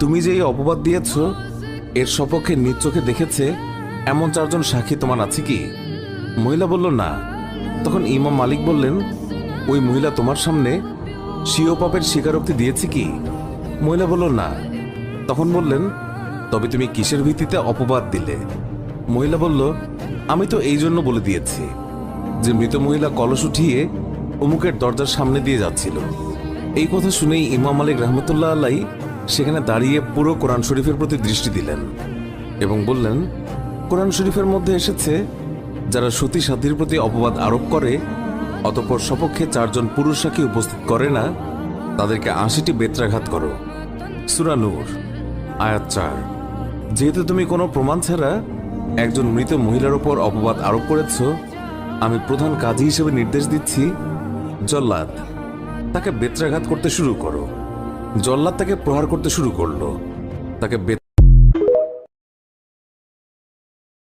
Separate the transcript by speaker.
Speaker 1: তুমি যে এই অপবাদ দিয়েছ এর সপক্ষে নিজ চোখে দেখেছে এমন 4 জন সাক্ষী তোমার আছে কি? মহিলা বলল, না। তখন ইমাম মালিক বললেন, ওই মহিলা তোমার সামনে স্বীয় পাপের স্বীকারোক্তি দিয়েছে কি? মহিলা বলল, না। তখন বললেন, তবে তুমি কিসের ভিত্তিতে অপবাদ দিলে? মহিলা বলল, আমি তো এই জন্য বলে দিয়েছি যে মৃত মহিলা কলস উঠিয়ে অমুকের দরজার সামনে দিয়ে যাচ্ছিল। এই কথা শুনেই ইমাম মালিক রহমতুল্লাহ আলাই সেখানে দাঁড়িয়ে পুরো কোরআন শরীফের প্রতি দৃষ্টি দিলেন এবং বললেন, কোরআন শরীফের মধ্যে এসেছে, যারা সতী সাধ্যের প্রতি অপবাদ আরোপ করে অতঃপর সপক্ষে 4 জন পুরুষ সাক্ষী উপস্থিত করে না, তাদেরকে 80টি বেত্রাঘাত করো। সূরা নূর আয়াত 4। যেহেতু তুমি কোনো প্রমাণ ছাড়া একজন মৃত মহিলার উপর অপবাদ আরোপ করেছ, আমি প্রধান কাজী হিসেবে নির্দেশ দিচ্ছি, জল্লাদ তাকে বেত্রাঘাত করতে শুরু করো। জল্লাদ তাকে প্রহার করতে শুরু করলো। তাকে